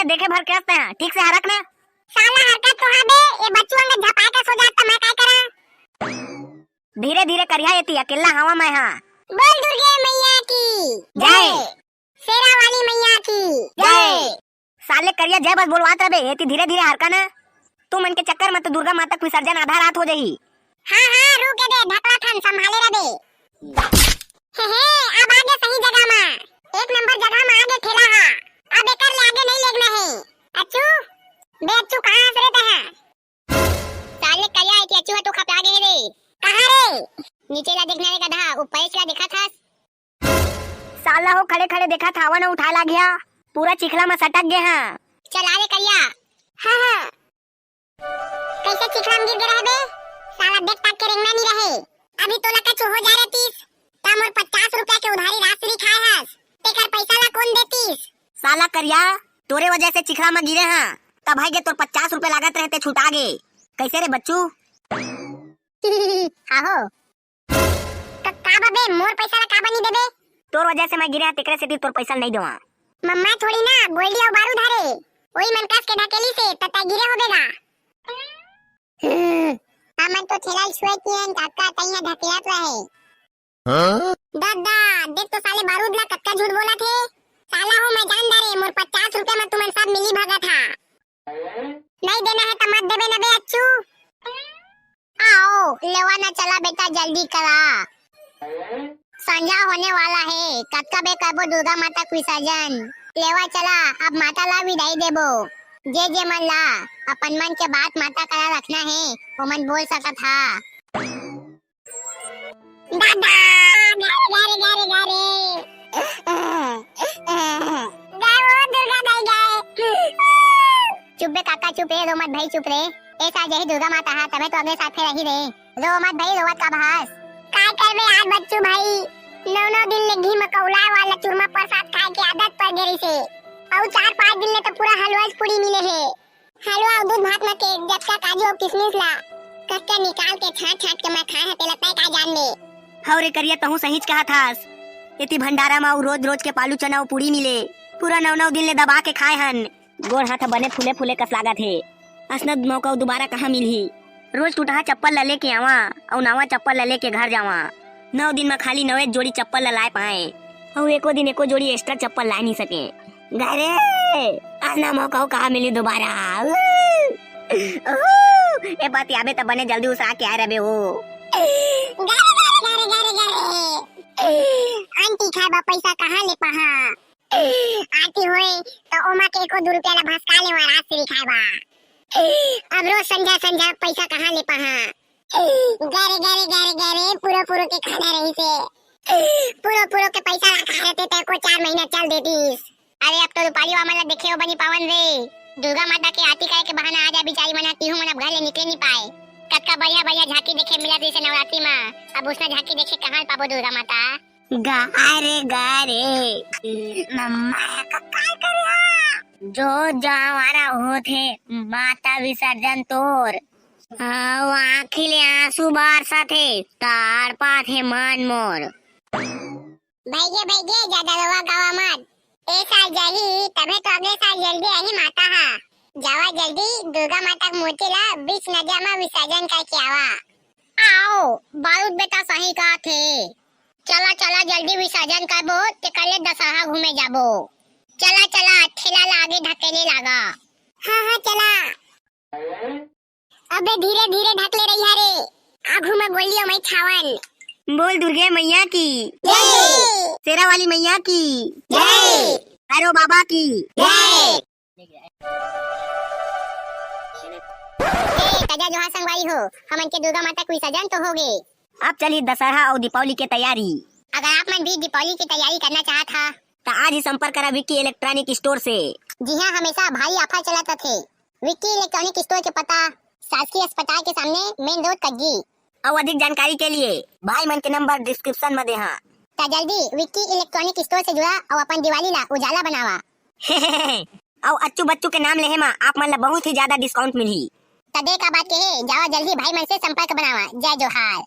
देखे भर के हंसते हैं, ठीक से हरक ना। साला हरकत तो हाबे, ये बच्चों अंग झपाए का सो जाता मैं काय करा। धीरे धीरे करिया येती, अकेला हवा मैं हां। बोल दुर्गे मैया की जय। शेरा वाली मैया की जय। साले करिया जय बस बोलवात रहे, येती धीरे धीरे हरका ना। तू मन के चक्कर में तो दुर्गा माता का विसर्जन आधा रात हो जाही। हाँ हाँ रुक दे, ढकला खन संभाले रहे। हे अब आगे सही जगह में, एक नंबर जगह में आगे ठेला हा। अब एकर ले आगे नहीं लेगना है। अच्छू बे अच्छू कहां से रहता है? साले करिया है कि अच्छू है तो खपा गए रे। कहां रे? नीचे ला देखने रे गधा, ऊपर से ला देखा था। साला हो खड़े खड़े देखा था, हवा ना उठा ला गया, पूरा चिखला में सटक गया हां। चल आ रे करिया। हां हां कैसे चिखला में गिर गया बे? साला देख ताक के रेंगना नहीं रहे। अभी तो लका चो हो जा रहे 30, तम और 50 रुपया के उधारी राशि खाए हस, तेकर पैसा ला कौन देतीस? साला करिया तोरे वजह से चिखला में गिरे हां, तब भाई के तोर 50 रुपए लागत रहते छुटा गे। कैसे रे बच्चू? आहो का बे मोर पैसा ला का बनी देबे? तोर वजह से मैं गिरे तेकरे से तोर पैसा नहीं देवा। मम्मा थोड़ी ना गोल्डी और बारूद हरे, वही मन कस के ढकेली से तता गिरे होबेगा। हमन तो ठेला छुए कियन काका तइया ढकेलत रहे। दादा देख तो साले बारूद ला कक्का झूठ बोला थे। साला हो मैं जान दारे मोर 50 रुपए में तुमन सब मिली भागा था। नहीं देना है तो मत देबे ना बे अच्छू। आओ लेवा ना चला बेटा जल्दी करा, संजा होने वाला है। कक्का बे करबो दुर्गा माता का विसर्जन, लेवा चला अब माता ला विदाई देबो। जे जे मन ला अपन मन के बात माता करा रखना है वो मन बोल सकत हा। दादा गारे गारे गारे गाओ दुर्गा दाई गाए। चुप बे काका चुप रे, रो मत भाई चुप रे। ऐसा जही दुर्गा माता हा तबे तो अगले साथे रही रे। रो मत भाई, रोवत का बहास काय करबे आज बच्चू भाई। 9 दिन ले घी में कौला वाला चूरमा प्रसाद खाए के आदत पड़ गई से, और 4-5 दिन ले तो पूरा हलवा पूरी मिले है। हलवा और दूध भात में के जब काजू और किशमिश ला कच्चा निकाल के छाट छाट के मैं खाए हते लगता है का जान ले। हवरे करिया तहु सहीच कहा थास, इति भंडारा में रोज रोज के पालू चना और पूरी मिले, पूरा 9 दिन ले दबा के खाए हन। गोड़ हाथ बने फूले फूले कस लागत है। असनद मौका दोबारा कहाँ मिलही? रोज टूटा चप्पल ले के आवा और नवा चप्पल ले के घर जावा। 9 दिन में खाली 9 जोड़ी चप्पल लाए पाए, और एको दिन एको जोड़ी एक्स्ट्रा चप्पल ला नहीं सके। घरे आना मौका कहाँ मिली दोबारा? ए बात याबे तब बने जल्दी उसा के आ रहे हो। गारे गारे गारे आंटी खाबा पैसा कहाँ ले पहा? आती होए तो ओमा के एको 2 रुपया ला भसका ले और राशि खाबा। अब रोज संजा संजा पैसा कहाँ ले पहा? गारे गारे गारे गारे पूरा के खाना रही से, पूरा के पैसा खा रहते ते को 4 महीना चल देतीस। अरे अब तो रुपाली वाला देखे हो बनी पावन रे। दुर्गा माता के आरती करे के बहाना आ जा बिचारी मना तीहू मन अब घर ले निकले नहीं पाए। कक्का बढ़िया बढ़िया झांकी देखे मिला जैसे नवरात्रि में, अब उसने झांकी देखे कहाँ पाबो दुर्गा माता। गारे गारे मम्मा कक्का करिया जो जावारा होते माता विसर्जन तोर आखिले आंसू बारसा थे तार पाथे मन मोर। भैगे ज्यादा रवा गावा मत, ए साल जाही तबे तो अगले साल जल्दी आई माता हा। जावा जल्दी दुर्गा माता का मूर्ति ला बीच नदिया में विसर्जन करके आवा। आओ बारूद बेटा सही कहा थे, चला चला जल्दी विसर्जन करबो ते कल दशहरा घूमे जाबो। चला चला ठेला ला आगे ढकेले लागा। हाँ चला, अबे धीरे धीरे ढकले रही रे, आगू में गोलियों में छावन। बोल दुर्गे मैया की जय, शेरा वाली मैया की जय, भैरव बाबा की जय। तजा जोहा संगवारी हो, हमन के दुर्गा माता को विसर्जन तो हो गए। अब चली दशहरा और दीपावली की तैयारी। अगर आप मन भी दीपावली की तैयारी करना चाहत हा तो आज ही संपर्क करा विक्की इलेक्ट्रॉनिक स्टोर से। जी हाँ, हमेशा भारी ऑफर चलाते थे। विक्की इलेक्ट्रॉनिक स्टोर के पता शासकीय अस्पताल के सामने मेन रोड कग्गी। और अधिक जानकारी के लिए भाई मन के नंबर डिस्क्रिप्शन में दे हाँ। तो जल्दी विक्की इलेक्ट्रॉनिक स्टोर से जुड़ा और अपन दिवाली ला उजाला बनावा। और अच्छू बच्चू के नाम लेहे मा आप मन ला बहुत ही ज्यादा डिस्काउंट मिली। तदे का बात के है, जावा जल्दी भाई मन से संपर्क बनावा। जय जोहार।